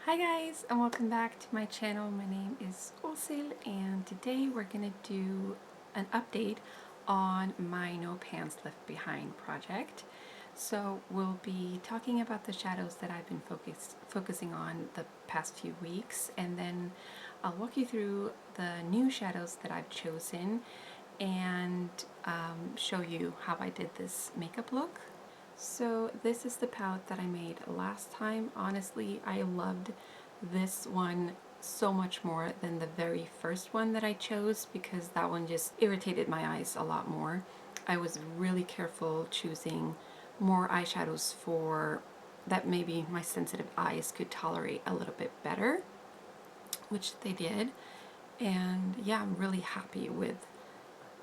Hi guys, and welcome back to my channel. My name is Osil, and today we're going to do an update on my No Pants Left Behind project. So we'll be talking about the shadows that I've been focusing on the past few weeks, and then I'll walk you through the new shadows that I've chosen and show you how I did this makeup look. So this is the palette that I made last time. Honestly, I loved this one so much more than the very first one that I chose because that one just irritated my eyes a lot more. I was really careful choosing more eyeshadows for that maybe my sensitive eyes could tolerate a little bit better, which they did. And yeah, I'm really happy with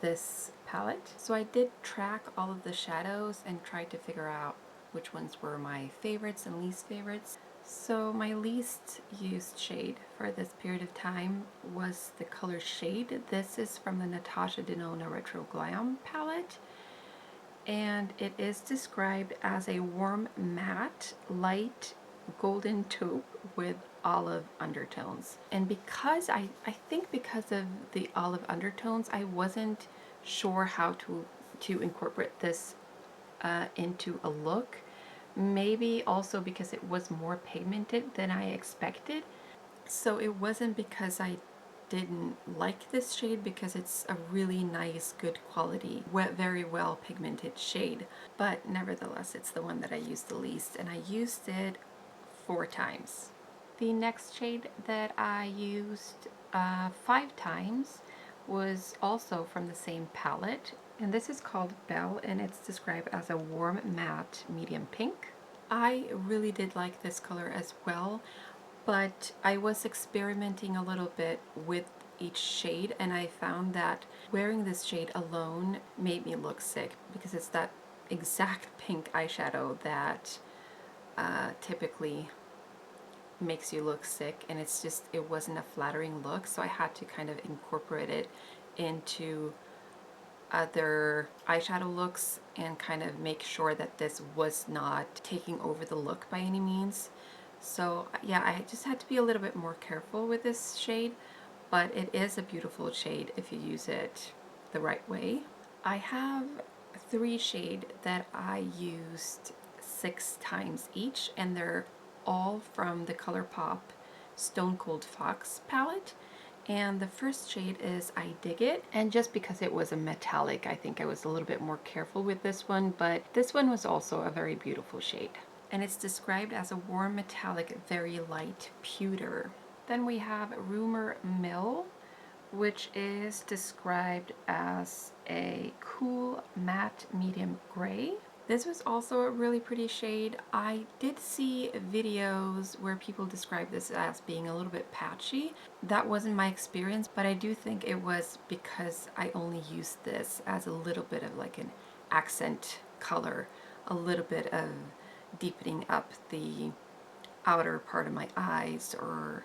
this palette. So I did track all of the shadows and tried to figure out which ones were my favorites and least favorites. So my least used shade for this period of time was the color Shade. This is from the Natasha Denona Retro Glam palette, and it is described as a warm matte light golden taupe with olive undertones. And because I think because of the olive undertones, I wasn't sure how to incorporate this into a look. Maybe also because it was more pigmented than I expected. So it wasn't because I didn't like this shade, because it's a really nice, good quality, very well pigmented shade. But nevertheless, it's the one that I used the least, and I used it 4 times. The next shade that I used 5 times was also from the same palette, and this is called Belle, and it's described as a warm matte medium pink. I really did like this color as well, but I was experimenting a little bit with each shade, and I found that wearing this shade alone made me look sick because it's that exact pink eyeshadow that typically makes you look sick, and it wasn't a flattering look, so I had to kind of incorporate it into other eyeshadow looks and kind of make sure that this was not taking over the look by any means. So yeah, I just had to be a little bit more careful with this shade, but it is a beautiful shade if you use it the right way. I have 3 shades that I used 6 times each, and they're all from the Colourpop Stone Cold Fox palette. And the first shade is I Dig It, and just because it was a metallic, I think I was a little bit more careful with this one, but this one was also a very beautiful shade. And it's described as a warm metallic, very light pewter. Then we have Rumor Mill, which is described as a cool matte medium gray. This was also a really pretty shade. I did see videos where people describe this as being a little bit patchy. That wasn't my experience, but I do think it was because I only used this as a little bit of like an accent color, a little bit of deepening up the outer part of my eyes, or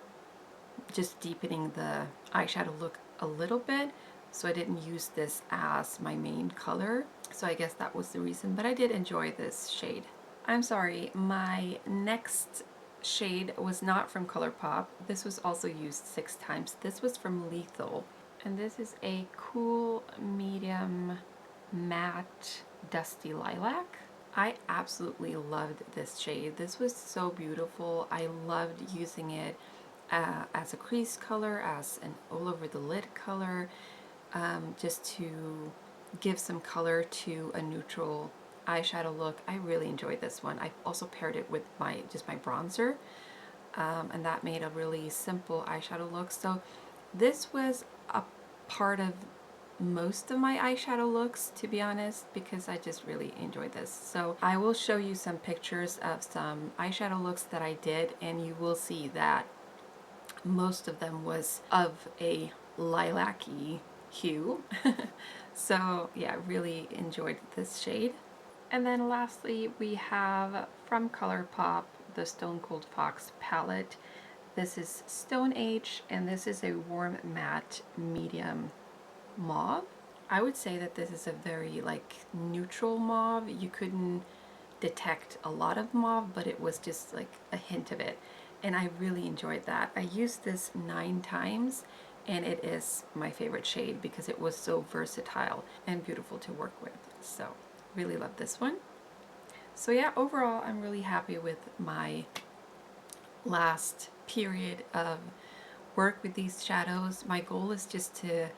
just deepening the eyeshadow look a little bit. So I didn't use this as my main color. So I guess that was the reason, but I did enjoy this shade. I'm sorry, my next shade was not from Colourpop. This was also used 6 times. This was from Lethal, and this is a cool medium matte dusty lilac. I absolutely loved this shade. This was so beautiful. I loved using it as a crease color, as an all over the lid color, just to give some color to a neutral eyeshadow look. I really enjoyed this one. I also paired it with just my bronzer, and that made a really simple eyeshadow look. So this was a part of most of my eyeshadow looks, to be honest, because I just really enjoyed this. So I will show you some pictures of some eyeshadow looks that I did, and you will see that most of them was of a lilac-y hue. So yeah, really enjoyed this shade. And then lastly, we have from Colourpop the Stone Cold Fox palette. This is Stone Age, and this is a warm matte medium mauve. I would say that this is a very like neutral mauve. You couldn't detect a lot of mauve, but it was just like a hint of it. and I really enjoyed that. I used this 9 times, and it is my favorite shade because it was so versatile and beautiful to work with. So really love this one. So yeah, overall I'm really happy with my last period of work with these shadows. My goal is just to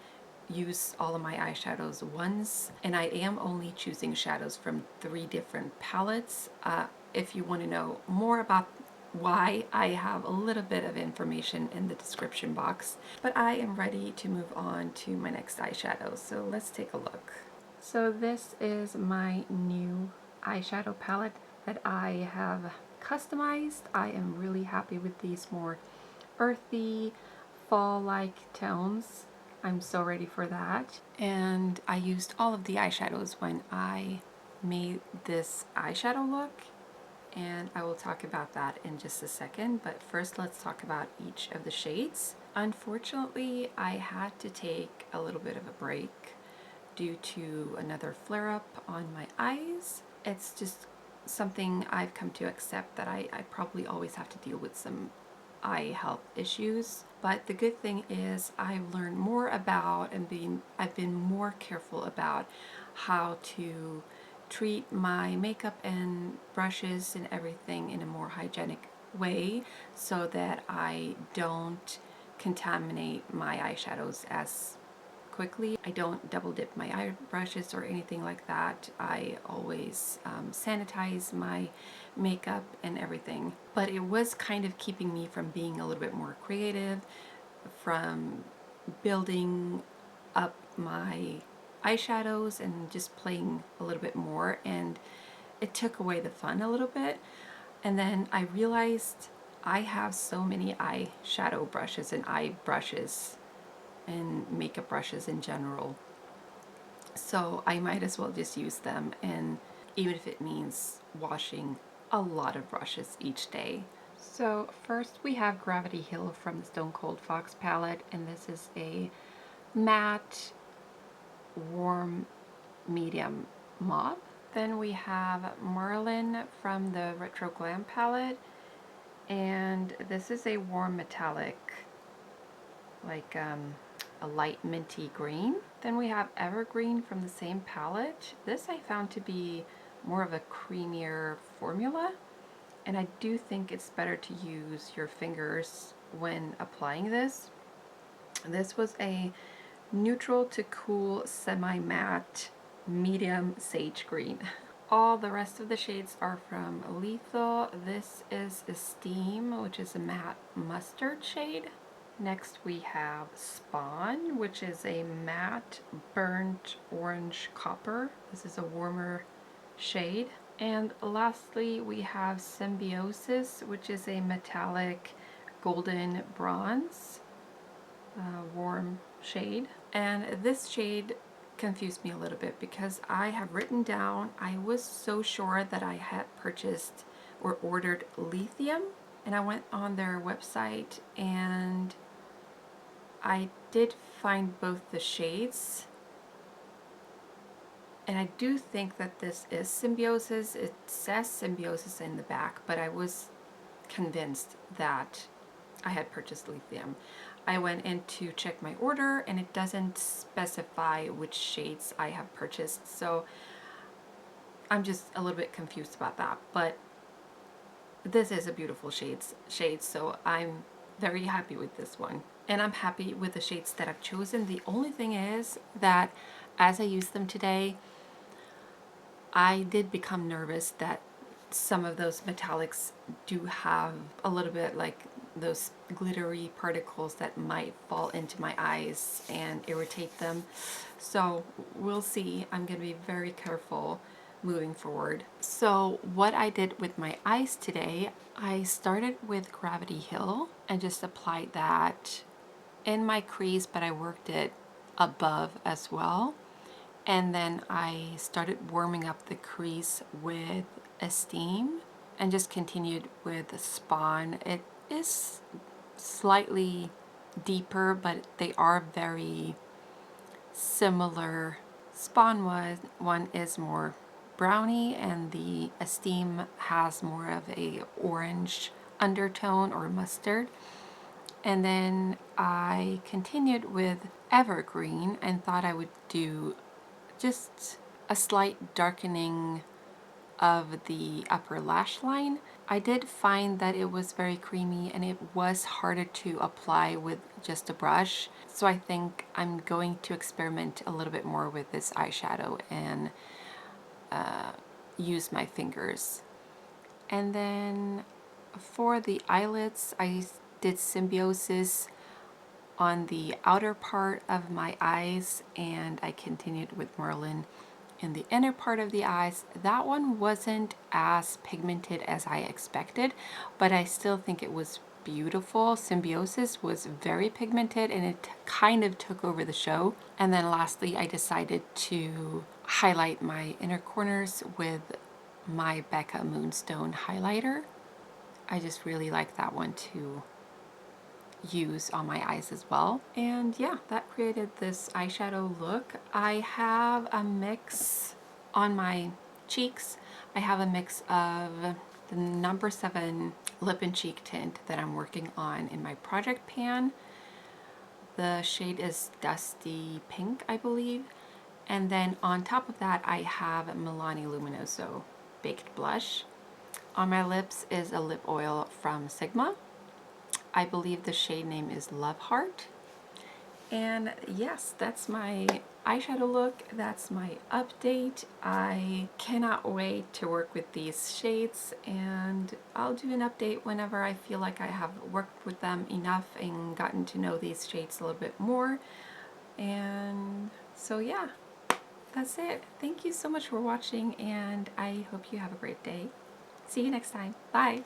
use all of my eyeshadows once, and I am only choosing shadows from 3 different palettes. If you want to know more about why, I have a little bit of information in the description box, but I am ready to move on to my next eyeshadow, so let's take a look. So this is my new eyeshadow palette that I have customized. I am really happy with these more earthy, fall-like tones. I'm so ready for that. And I used all of the eyeshadows when I made this eyeshadow look, and I will talk about that in just a second, but first let's talk about each of the shades. Unfortunately, I had to take a little bit of a break due to another flare-up on my eyes. It's just something I've come to accept, that I probably always have to deal with some eye health issues. But the good thing is I've learned more about and I've been more careful about how to treat my makeup and brushes and everything in a more hygienic way, so that I don't contaminate my eyeshadows as quickly. I don't double dip my eye brushes or anything like that. I always sanitize my makeup and everything. But it was kind of keeping me from being a little bit more creative, from building up my eyeshadows and just playing a little bit more, and it took away the fun a little bit. And then I realized I have so many eyeshadow brushes and eye brushes and makeup brushes in general, so I might as well just use them, and even if it means washing a lot of brushes each day. So first we have Gravity Hill from the Stone Cold Fox palette, and this is a matte warm medium mauve. Then we have Marlin from the Retro Glam palette, and this is a warm metallic, like a light minty green. Then we have Evergreen from the same palette. This I found to be more of a creamier formula, and I do think it's better to use your fingers when applying this. This was a neutral to cool semi-matte medium sage green. All the rest of the shades are from Lethal. This is Esteem, which is a matte mustard shade. Next we have Spawn, which is a matte burnt orange copper. This is a warmer shade. And lastly we have Symbiosis, which is a metallic golden bronze, warm shade. And this shade confused me a little bit because I have written down, I was so sure that I had purchased or ordered Lithium, and I went on their website and I did find both the shades, and I do think that this is Symbiosis. It says Symbiosis in the back, but I was convinced that I had purchased Lithium. I went in to check my order and it doesn't specify which shades I have purchased, so I'm just a little bit confused about that. But this is a beautiful shade, so I'm very happy with this one. And I'm happy with the shades that I've chosen. The only thing is that as I use them today, I did become nervous that some of those metallics do have a little bit like those glittery particles that might fall into my eyes and irritate them. So we'll see. I'm going to be very careful moving forward. So what I did with my eyes today, I started with Gravity Hill and just applied that in my crease, but I worked it above as well. And then I started warming up the crease with Esteem and just continued with Spawn. It is slightly deeper, but they are very similar. Spawn one is more brownie, and the Esteem has more of a orange undertone or mustard. And then I continued with Evergreen and thought I would do just a slight darkening of the upper lash line. I did find that it was very creamy and it was harder to apply with just a brush. So I think I'm going to experiment a little bit more with this eyeshadow and use my fingers. And then for the eyelids, I did Symbiosis on the outer part of my eyes, and I continued with Marlin in the inner part of the eyes. That one wasn't as pigmented as I expected, but I still think it was beautiful. Symbiosis was very pigmented and it kind of took over the show. And then lastly, I decided to highlight my inner corners with my Becca Moonstone highlighter. I just really like that one to use on my eyes as well. And yeah, that created this eyeshadow look. I have a mix on my cheeks. I have a mix of the number 7 lip and cheek tint that I'm working on in my project pan. The shade is Dusty Pink, I believe. And then on top of that, I have Milani Luminoso Baked Blush. On my lips is a lip oil from Sigma. I believe the shade name is Love Heart. And yes, that's my eyeshadow look. That's my update. I cannot wait to work with these shades, and I'll do an update whenever I feel like I have worked with them enough and gotten to know these shades a little bit more. And so yeah, that's it. Thank you so much for watching, and I hope you have a great day. See you next time. Bye.